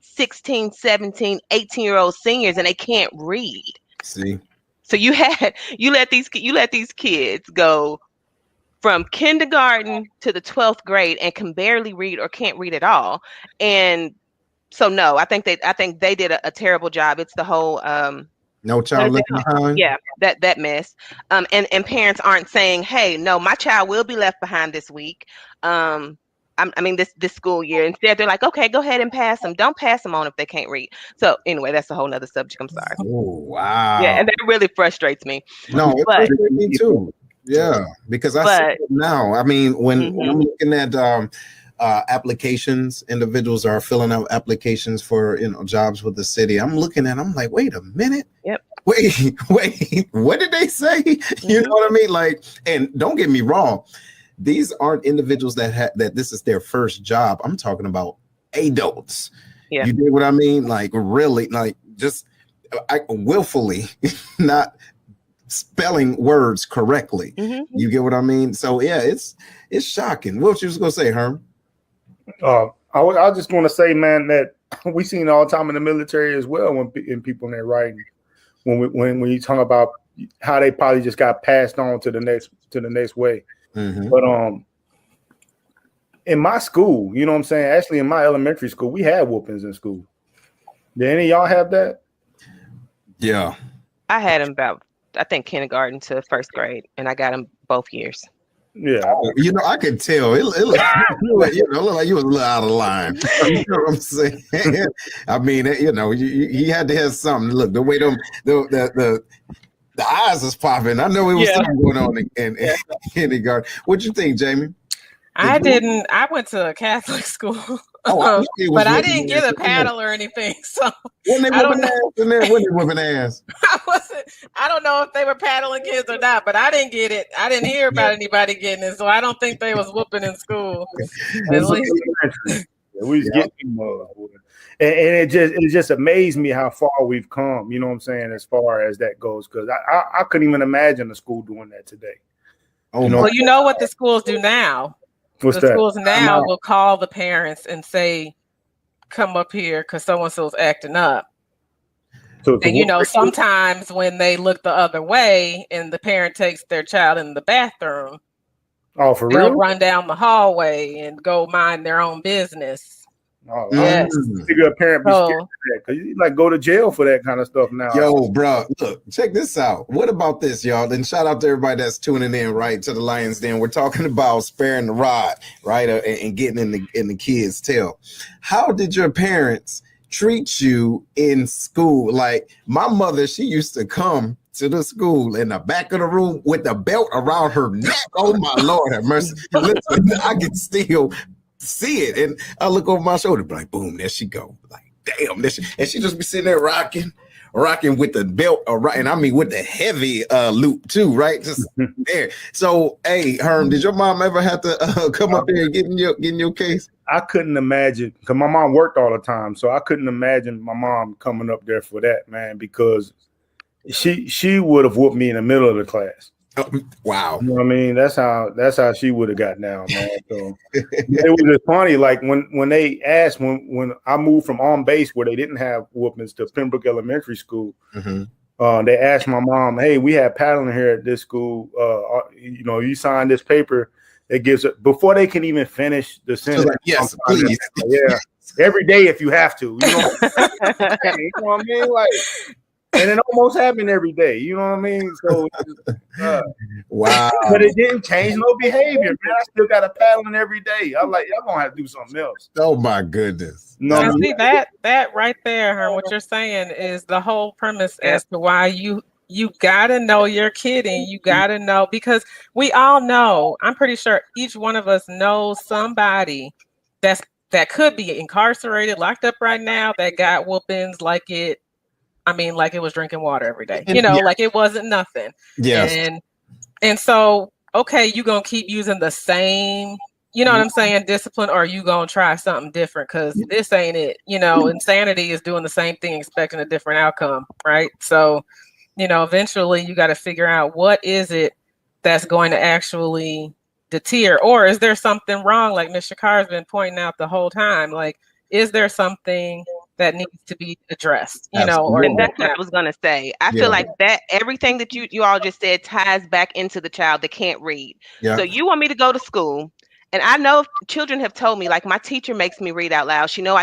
16, 17, 18-year-old seniors, and they can't read. See, so you let these kids go from kindergarten to the 12th grade and can barely read or can't read at all. And so, no, I think they did a terrible job. It's the whole No Child Left Behind. Yeah, that mess. And parents aren't saying, hey, no, my child will be left behind this week. This school year. Instead, they're like, okay, go ahead and pass them. Don't pass them on if they can't read. So anyway, that's a whole nother subject. I'm sorry. Oh, wow. Yeah, and that really frustrates me. No, it frustrates me too. Yeah, because I see it now. I mean, when I'm looking at applications, individuals are filling out applications for jobs with the city. I'm like, wait a minute. Yep. Wait, what did they say? You know what I mean? Like, and don't get me wrong, these aren't individuals that this is their first job. I'm talking about adults. Yeah. You dig what I mean? Like, really, like, just willfully not spelling words correctly. You get what I mean? So yeah, it's shocking. What you was gonna say, Herm? I just want to say, man, that we seen all the time in the military as well when people in there writing, when you talk about how they probably just got passed on to the next way. But in my school, you know what I'm saying? Actually, in my elementary school, we had whoopings in school. Did any of y'all have that? Yeah, I had them about, I think, kindergarten to first grade, and I got them both years. Yeah, I could tell it looked like you was a little out of line. You know what I'm saying? I mean, he had to have something. Look, the way the eyes is popping. I know it was something going on in kindergarten. What'd you think, Jaime? I went to a Catholic school, but I didn't get a paddle or anything. So when they whooping ass, I don't know if they were paddling kids or not, but I didn't get it. I didn't hear about anybody getting it, so I don't think they was whooping in school. At least. We was getting them, and it just amazed me how far we've come. You know what I'm saying, as far as that goes, because I couldn't even imagine the school doing that today. Oh, well, you know what the schools do now? What's the that? schools now will call the parents and say, come up here because so-and-so's acting up. So, and you know, sometimes when they look the other way and the parent takes their child in the bathroom, oh, for they'll real? run down the hallway and go mind their own business. Oh, yes. A parent be scared of that because you like go to jail for that kind of stuff now. Yo, bro, look, check this out. What about this, y'all? And shout out to everybody that's tuning in, right, to the Lions Den. We're talking about sparing the rod, right, and getting in the kids' tail. How did your parents treat you in school? Like my mother, she used to come to the school in the back of the room with the belt around her neck. Oh my Lord have mercy. Listen, I can still see it, and I look over my shoulder, be like, boom, there she go. Like, damn, and she just be sitting there rocking with the belt, and I mean with the heavy loop too, right? Just there. So, hey, Herm, did your mom ever have to come up there and get in your case? I couldn't imagine, because my mom worked all the time, so I couldn't imagine my mom coming up there for that, man, because she would have whooped me in the middle of the class. Wow. You know what I mean? That's how she would have got down, man. So it was just funny. Like when they asked, when I moved from on base where they didn't have whoopings to Pembroke Elementary School, they asked my mom, hey, we have paddling here at this school. You know, you sign this paper. It gives it before they can even finish the sentence. Like, yes, please. Yeah. Every day if you have to. You know, you know what I mean? Like, and it almost happened every day. You know what I mean? So, wow. But it didn't change no behavior, man. I still got a paddling every day. I'm like, y'all gonna have to do something else. Oh my goodness. No, see that right there, Herm, what you're saying is the whole premise as to why you gotta know your kid, and you gotta know, because we all know, I'm pretty sure each one of us knows somebody that could be incarcerated, locked up right now, that got whoopings like it was drinking water every day. You know, like it wasn't nothing. Yes. And so, okay, you gonna keep using the same, you know what I'm saying, discipline, or you gonna try something different, because this ain't it. You know, insanity is doing the same thing, expecting a different outcome, right? So, you know, eventually you got to figure out what is it that's going to actually deter, or is there something wrong, like Miss ShaCarra's been pointing out the whole time? Like, is there something that needs to be addressed, you know? Or, and that's what I was gonna say. I feel like that everything that you all just said ties back into the child that can't read. So you want me to go to school, and I know children have told me, like, my teacher makes me read out loud. She knows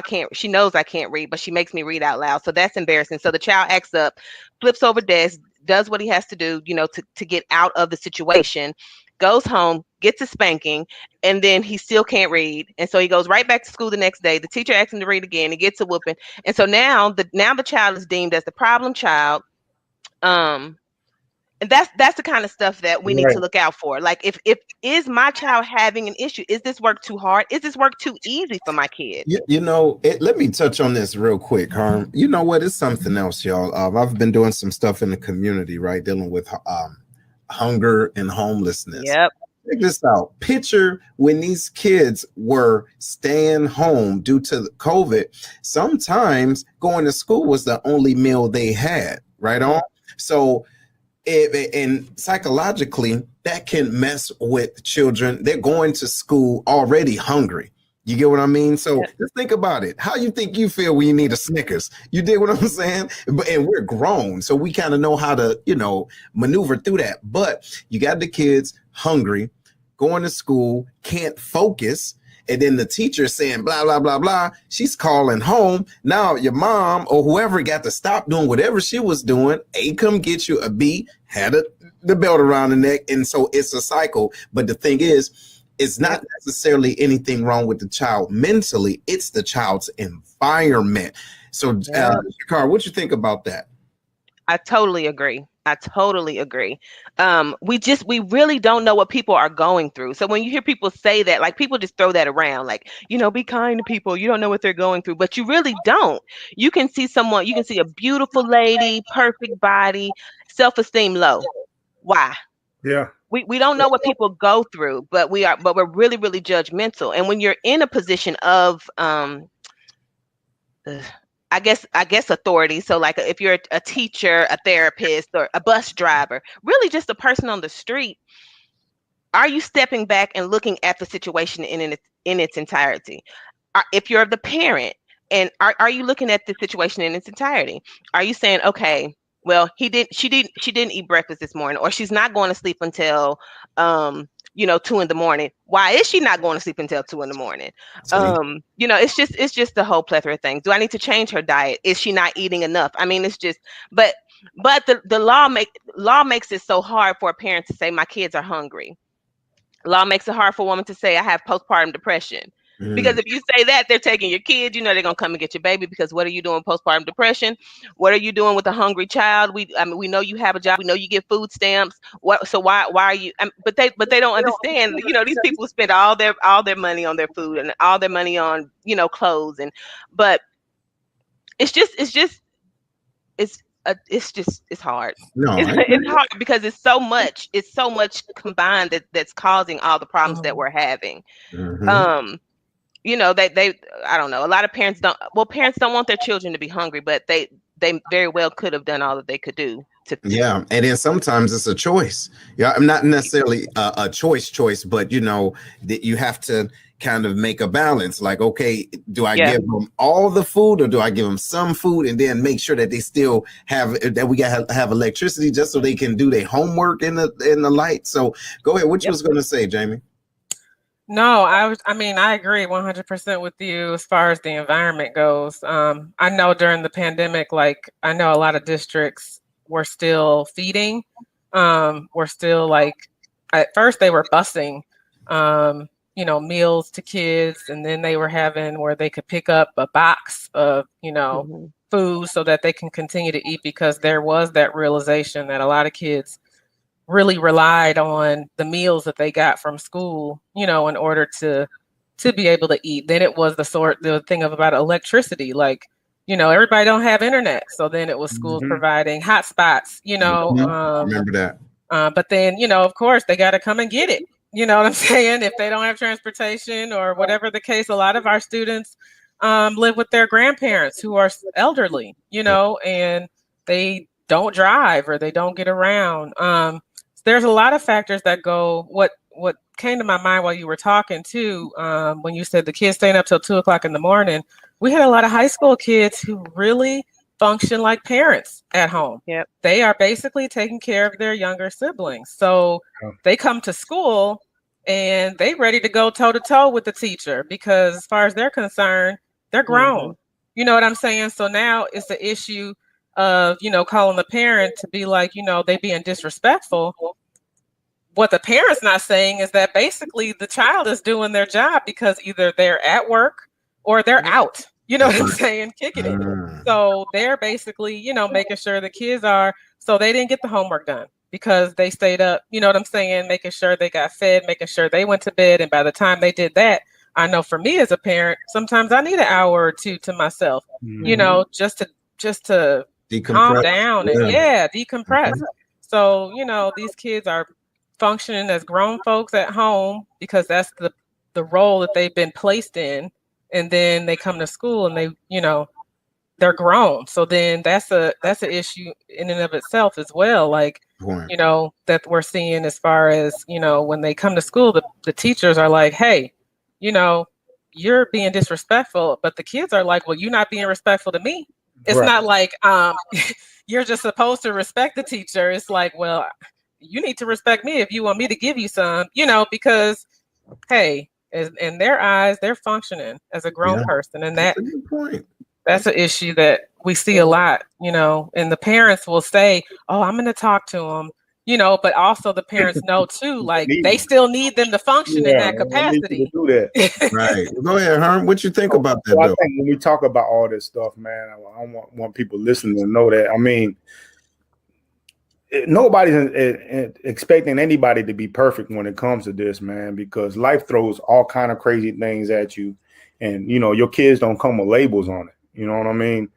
I can't read, but she makes me read out loud. So that's embarrassing. So the child acts up, flips over desk, does what he has to do, you know, to get out of the situation, goes home, gets a spanking, and then he still can't read. And so he goes right back to school the next day. The teacher asks him to read again. He gets a whooping. And so now the child is deemed as the problem child. And that's the kind of stuff that we need to look out for. Like, if is my child having an issue? Is this work too hard? Is this work too easy for my kid? You know, let me touch on this real quick, Herm. You know what? It's something else, y'all. I've been doing some stuff in the community, right, dealing with hunger and homelessness. Yep. Check this out. Picture when these kids were staying home due to COVID. Sometimes going to school was the only meal they had, right on? So, and psychologically, that can mess with children. They're going to school already hungry. You get what I mean? So just think about it. How you think you feel when you need a Snickers? You dig what I'm saying? And we're grown, so we kind of know how to, you know, maneuver through that. But you got the kids hungry, going to school, can't focus. And then the teacher saying blah, blah, blah, blah. She's calling home. Now your mom or whoever got to stop doing whatever she was doing. A, come get you. A, B, had the belt around the neck. And so it's a cycle. But the thing is, it's not necessarily anything wrong with the child mentally. It's the child's environment. So, ShaCarra, what you think about that? I totally agree. I totally agree. We really don't know what people are going through. So when you hear people say that, like people just throw that around, like, be kind to people. You don't know what they're going through, but you really don't. You can see a beautiful lady, perfect body, self-esteem low. Why? Yeah. We don't know what people go through, but we're really, really judgmental. And when you're in a position of I guess authority. So like if you're a teacher, a therapist, or a bus driver, really just a person on the street, are you stepping back and looking at the situation in its entirety? If you're the parent, and are you looking at the situation in its entirety? Are you saying, okay, well, she didn't eat breakfast this morning, or she's not going to sleep until 2 a.m. Why is she not going to sleep until 2 a.m? It's just the whole plethora of things. Do I need to change her diet? Is she not eating enough? I mean, it's just, but the law makes it so hard for a parent to say my kids are hungry. Law makes it hard for a woman to say I have postpartum depression. Because if you say that, they're taking your kid, they're going to come and get your baby, because what are you doing postpartum depression? What are you doing with a hungry child? We know you have a job. We know you get food stamps. So why are you, but they don't understand, these people spend all their money on their food and all their money on, clothes, but it's hard. No, it's hard because it's so much combined that's causing all the problems that we're having. They I don't know. A lot of parents don't want their children to be hungry, but they very well could have done all that they could do. Yeah, and then sometimes it's a choice. Yeah, I'm not necessarily a choice, but that you have to kind of make a balance. Like, okay, do I give them all the food, or do I give them some food, and then make sure that they still that we got to have electricity just so they can do their homework in the light. So go ahead. What you was going to say, Jaime? No, I agree 100% with you as far as the environment goes. I know during the pandemic, I know a lot of districts were still feeding. Were still at first they were busing, meals to kids, and then they were having where they could pick up a box of, food so that they can continue to eat, because there was that realization that a lot of kids really relied on the meals that they got from school, in order to be able to eat. Then it was the thing about electricity, everybody don't have internet. So then it was schools providing hotspots, remember that. But then, of course they got to come and get it. You know what I'm saying? If they don't have transportation or whatever the case, a lot of our students live with their grandparents who are elderly, and they don't drive or they don't get around. There's a lot of factors that go. What came to my mind while you were talking too, when you said the kids staying up till 2 o'clock in the morning, we had a lot of high school kids who really function like parents at home. Yep. They are basically taking care of their younger siblings. So they come to school and they ready to go toe to toe with the teacher, because as far as they're concerned, they're grown. You know what I'm saying? So now it's the issue of, calling the parent to be like, they being disrespectful. What the parent's not saying is that basically the child is doing their job because either they're at work or they're out, what I'm saying, kicking it. So they're basically, making sure the kids so they didn't get the homework done because they stayed up, what I'm saying, making sure they got fed, making sure they went to bed. And by the time they did that, I know for me as a parent, sometimes I need an hour or two to myself, just to calm down and decompress. So, these kids are functioning as grown folks at home because that's the role that they've been placed in. And then they come to school and they, they're grown. So then that's an issue in and of itself as well. That we're seeing as far as, when they come to school, the teachers are like, hey, you're being disrespectful, but the kids are like, well, you're not being respectful to me. It's not like you're just supposed to respect the teacher. It's like, well, you need to respect me if you want me to give you some, because, hey, in their eyes, they're functioning as a grown person. And that's an issue that we see a lot, and the parents will say, oh, I'm going to talk to them, but also the parents know too, they still need them to function in that capacity. Do that. Right. Go ahead, Herm. What you think about that? I think when we talk about all this stuff, man, I want people listening to know that. I mean, nobody's expecting anybody to be perfect when it comes to this, man, because life throws all kind of crazy things at you, and you know your kids don't come with labels on it. You know what I mean?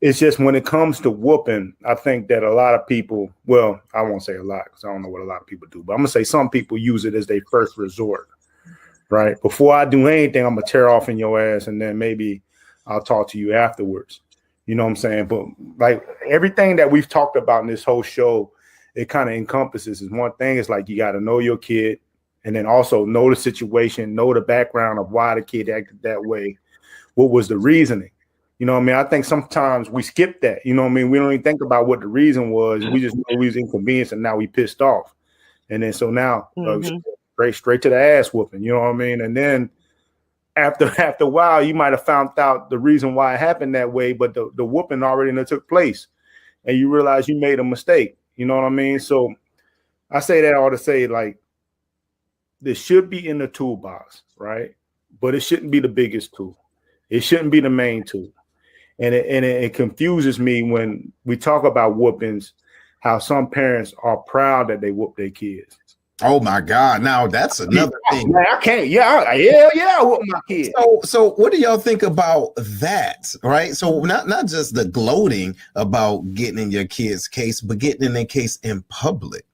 It's just when it comes to whooping, I think that a lot of people, well, I won't say a lot because I don't know what a lot of people do, but I'm gonna say some people use it as their first resort, right? Before I do anything, I'm gonna tear off in your ass, and then maybe I'll talk to you afterwards. You know what I'm saying? But like everything that we've talked about in this whole show, it kind of encompasses is one thing. It's like you got to know your kid, and then also know the situation, know the background of why the kid acted that way. What was the reasoning? You know what I mean? I think sometimes we skip that. You know what I mean? We don't even think about what the reason was. We just know we was inconvenienced and now we pissed off. And then so now straight to the ass whooping. You know what I mean? And then after a while, you might have found out the reason why it happened that way, but the whooping already took place. And you realize you made a mistake. You know what I mean? So I say that all to say, like, this should be in the toolbox, right? But it shouldn't be the biggest tool. It shouldn't be the main tool. And it confuses me when we talk about whoopings, how some parents are proud that they whoop their kids. Oh my God! Now that's another thing. Man, I can't. I whoop my kids. So what do y'all think about that? Right. So not just the gloating about getting in your kid's case, but getting in their case in public.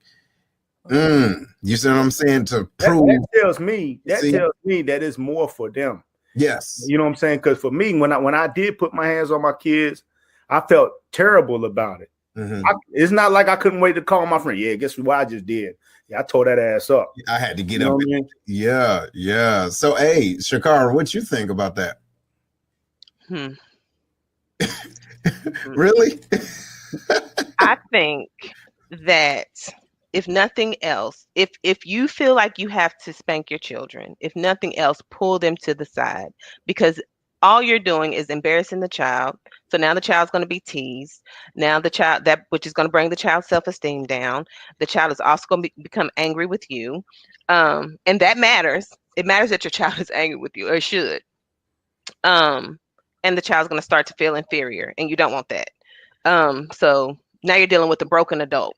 You see what I'm saying? To prove that tells me that it's more for them. Yes. You know what I'm saying? Because for me, when I did put my hands on my kids, I felt terrible about it. It's not like I couldn't wait to call my friend. Yeah, guess what I just did? Yeah, I tore that ass up. I had to get up. Yeah. So, hey, ShaCarra, what you think about that? Really? I think that if nothing else, if you feel like you have to spank your children, if nothing else, pull them to the side, because all you're doing is embarrassing the child. So now the child's going to be teased. Now the child, which is going to bring the child's self-esteem down. The child is also going to become angry with you. And that matters. It matters that your child is angry with you, or it should. And the child's going to start to feel inferior, and you don't want that. So now you're dealing with a broken adult.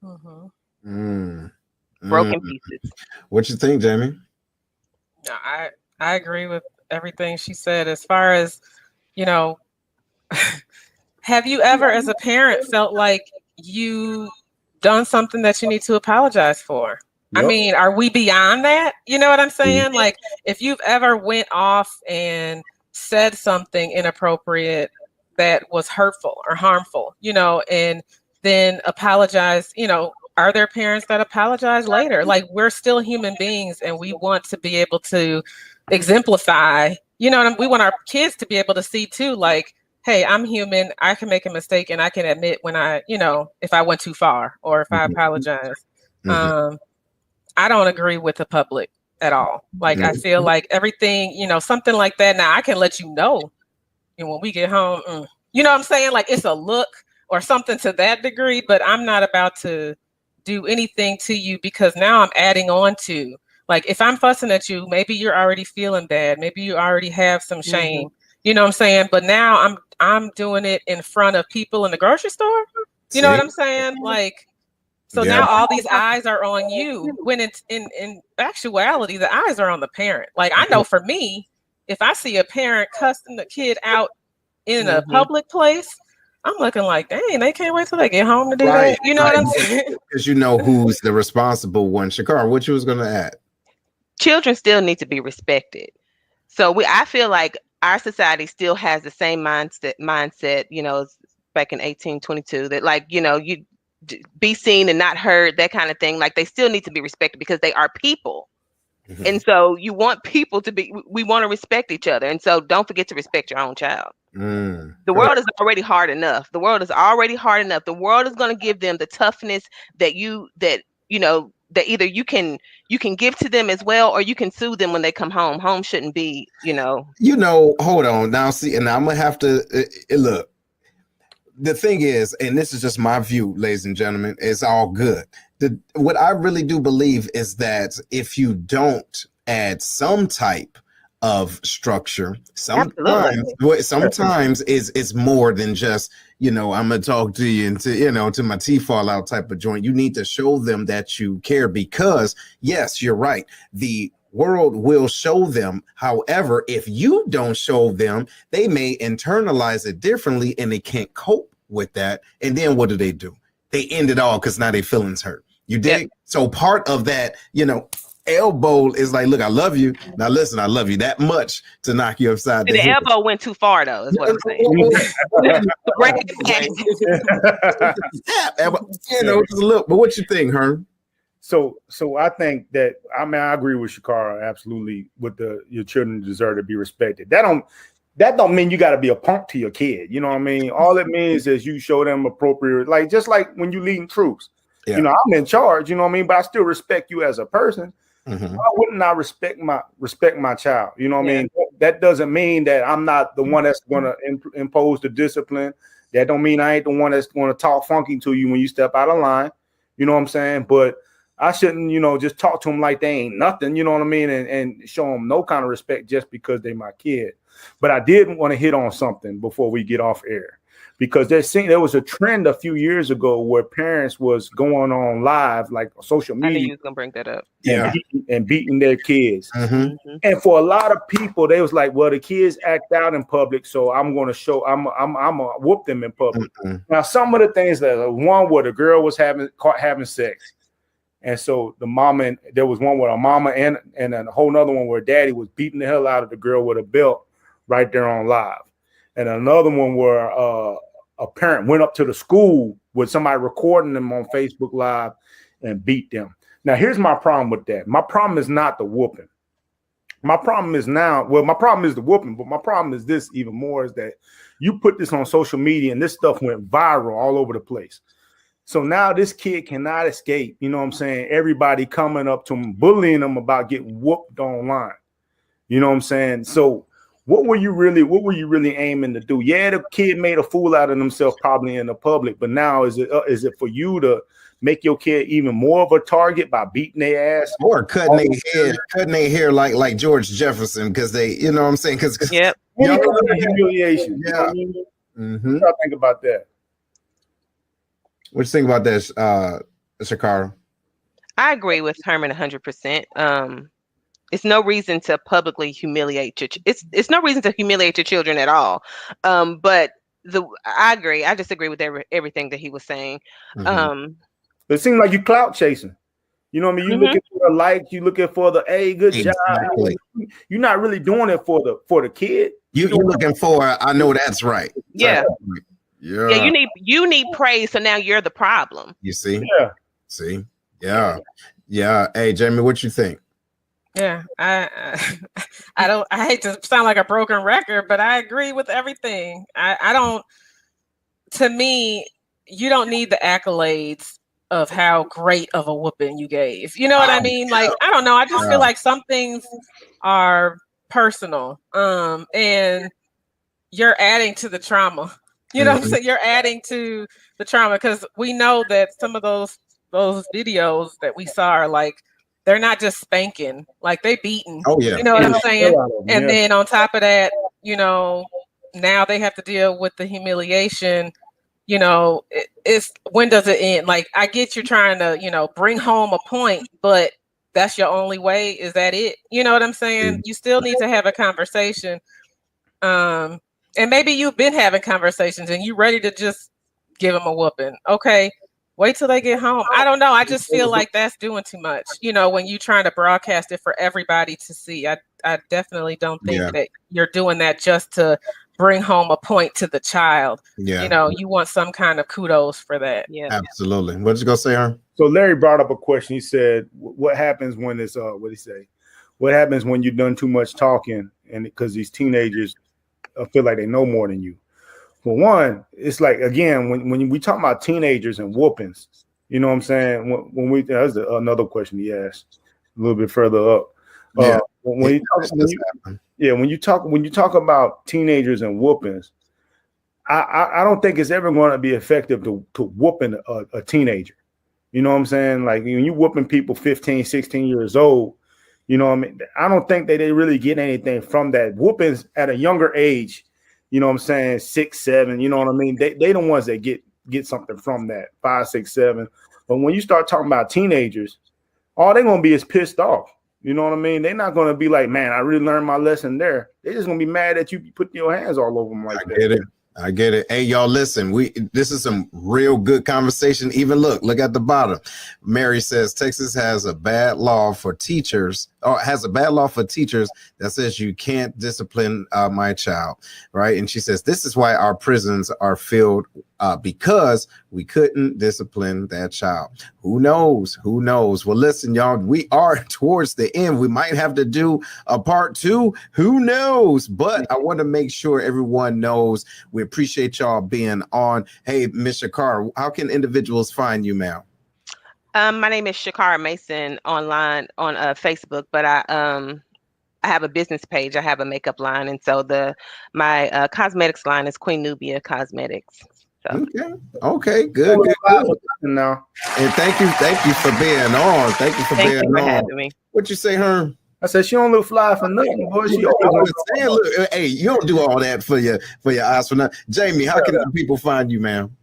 Broken pieces. What you think, Jaime? No, I agree with everything she said. As far as, you know, have you ever as a parent felt like you done something that you need to apologize for? Yep. I mean, are we beyond that? You know what I'm saying? Like, if you've ever went off and said something inappropriate that was hurtful or harmful, you know, and then apologize, you know, are there parents that apologize later? Like, we're still human beings, and we want to be able to exemplify, you know, we want our kids to be able to see too, like, hey, I'm human. I can make a mistake, and I can admit when I, you know, if I went too far or if I apologize. I don't agree with the public at all. Like, I feel like everything, you know, something like that. Now I can let you know, and when we get home, you know what I'm saying? Like, it's a look or something to that degree, but I'm not about to do anything to you, because now I'm adding on to, like, if I'm fussing at you, maybe you're already feeling bad. Maybe you already have some shame. You know what I'm saying? But now I'm doing it in front of people in the grocery store. You know what I'm saying? Like, so now all these eyes are on you, when it's in actuality, the eyes are on the parent. Like, I know for me, if I see a parent cussing the kid out in a public place, I'm looking like, dang, they can't wait till they get home to do that. You know what I'm saying? Because you know who's the responsible one. ShaCarra, what you was going to add? Children still need to be respected. So I feel like our society still has the same mindset, you know, back in 1822, that, like, you know, you be seen and not heard, that kind of thing. Like, they still need to be respected because they are people. And so you want people to we want to respect each other. And so don't forget to respect your own child. The world is already hard enough. The world is going to give them the toughness that either you can give to them as well, or you can sue them when they come home. Home shouldn't be, hold on now. See, and I'm going to have to look. The thing is, and this is just my view, ladies and gentlemen, it's all good. What I really do believe is that if you don't add some type of structure, sometimes it's more than just, I'm gonna talk to you until to my teeth fall out type of joint. You need to show them that you care, because yes, you're right. The world will show them. However, if you don't show them, they may internalize it differently and they can't cope with that. And then what do? They end it all because now their feelings hurt. You dig? Yep. So part of that, elbow is like, look, I love you. Now listen, I love you that much to knock you upside the head. Elbow went too far, though, is what I'm saying. Break it back. Just a little, but what you think, Herm? So I think that, I agree with ShaCarra absolutely with your children deserve to be respected. That don't mean you got to be a punk to your kid. You know what I mean? All it means is you show them appropriate, like just like when you leading troops. Yeah. I'm in charge, you know what I mean? But I still respect you as a person. Mm-hmm. Why wouldn't I respect my child? You know what I mean? That doesn't mean that I'm not the one that's going to impose the discipline. That don't mean I ain't the one that's going to talk funky to you when you step out of line. You know what I'm saying? But I shouldn't, just talk to them like they ain't nothing, you know what I mean? And show them no kind of respect just because they my kid. But I did want to hit on something before we get off air, because there was a trend a few years ago where parents was going on live, like social media. I knew you was gonna bring that up. And beating their kids. Mm-hmm. And for a lot of people, they was like, well, the kids act out in public, so I'm going to show, I'm gonna whoop them in public. Mm-hmm. Now, some of the things one where the girl was caught having sex. And so there was one where a mama and a whole nother one where daddy was beating the hell out of the girl with a belt right there on live. And another one where a parent went up to the school with somebody recording them on Facebook Live and beat them. Now, here's my problem with that. My problem is not the whooping. My problem is my problem is the whooping, but my problem is this even more, is that you put this on social media and this stuff went viral all over the place. So now this kid cannot escape, you know what I'm saying? Everybody coming up to him, bullying him about getting whooped online. You know what I'm saying? So what were you really aiming to do? Yeah, the kid made a fool out of himself probably in the public, but now is it for you to make your kid even more of a target by beating their ass or cutting their hair like George Jefferson, because they, you know what I'm saying? Because humiliation. Yeah. Mm-hmm. What do I think about that? What do you think about that, ShaCarra? I agree with Herman 100%. It's no reason to publicly humiliate it's no reason to humiliate your children at all. But I agree. I disagree with everything that he was saying. Mm-hmm. It seems like you clout chasing. You know what I mean? You looking for the likes, you looking for the good job. You're not really doing it for the kid. You're looking for, I know that's right. Yeah. Yeah. You need praise, so now you're the problem. You see? Yeah. See? Yeah. Yeah. Hey, Jaime, what you think? Yeah, I hate to sound like a broken record, but I agree with everything. To me, you don't need the accolades of how great of a whooping you gave. You know what I mean? Like, I don't know. I just feel like some things are personal. And you're adding to the trauma. You know what I'm saying? You're adding to the trauma, because we know that some of those videos that we saw are like, they're not just spanking, like they beating. Oh yeah. You know what I'm saying? And then on top of that, now they have to deal with the humiliation. It's when does it end? Like, I get you're trying to, bring home a point, but that's your only way. Is that it? You know what I'm saying? You still need to have a conversation. And maybe you've been having conversations and you ready to just give them a whooping. Okay. Wait till they get home. I don't know. I just feel like that's doing too much. When you're trying to broadcast it for everybody to see. I definitely don't think that you're doing that just to bring home a point to the child. Yeah. You want some kind of kudos for that. Yeah. Absolutely. What you gonna say, Aaron? So Larry brought up a question. He said, what happens when it's what did he say? What happens when you've done too much talking, and because these teenagers feel like they know more than you? For one, it's like, again, when we talk about teenagers and whoopings, you know what I'm saying? That's another question he asked a little bit further up. When you talk about teenagers and whoopings, I don't think it's ever going to be effective to whooping a teenager. You know what I'm saying? Like, when you're whooping people 15, 16 years old, you know what I mean? I don't think that they really get anything from that. Whoopings at a younger age, you know what I'm saying, 6, 7, you know what I mean? They the ones that get something from that, 5, 6, 7. But when you start talking about teenagers, all they're gonna be is pissed off. You know what I mean? They're not gonna be like, man, I really learned my lesson there. They're just gonna be mad that you put your hands all over them like that. I get it. Hey, y'all, listen, this is some real good conversation. Even look at the bottom. Mary says Texas has a bad law for teachers, or has a bad law for teachers that says you can't discipline my child, right? And she says this is why our prisons are filled because we couldn't discipline that child. Who knows? Who knows? Well, listen, y'all, we are towards the end. We might have to do a part 2. Who knows? But I want to make sure everyone knows we appreciate y'all being on. Hey, Miss ShaCarra, how can individuals find you, ma'am? My name is ShaCarra Mason online on Facebook, but I have a business page. I have a makeup line, and so my cosmetics line is Queen Nubia Cosmetics. So. Okay, good. Now, and thank you for being on. Thank you for having me. What you say, Herm? I said she don't look fly for nothing, boy. Look, hey, you don't do all that for your eyes for nothing. Jamie, how can people find you, ma'am?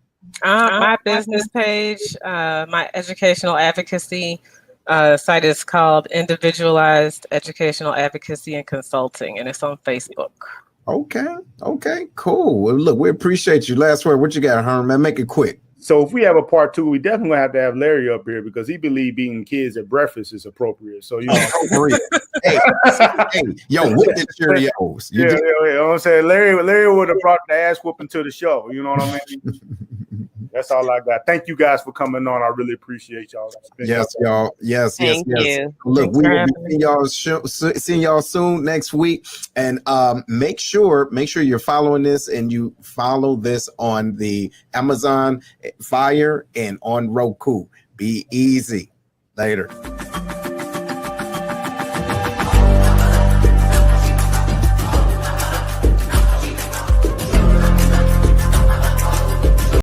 My business page, my educational advocacy site is called Individualized Educational Advocacy and Consulting, and it's on Facebook. Okay, cool. Well, look, we appreciate you. Last word, what you got, Herm, man? Make it quick. So if we have a part 2, we definitely have to have Larry up here because he believes beating kids at breakfast is appropriate. So, you know, hey, yo, with the Cheerios. You know what I'm saying? Larry would have brought the ass whooping to the show. You know what I mean? That's all I got. Thank you guys for coming on. I really appreciate y'all. Yes, y'all. Yes. Thank you. Look, we will be seeing y'all soon next week. And make sure you're following this and you follow this on the Amazon Fire and on Roku. Be easy. Later.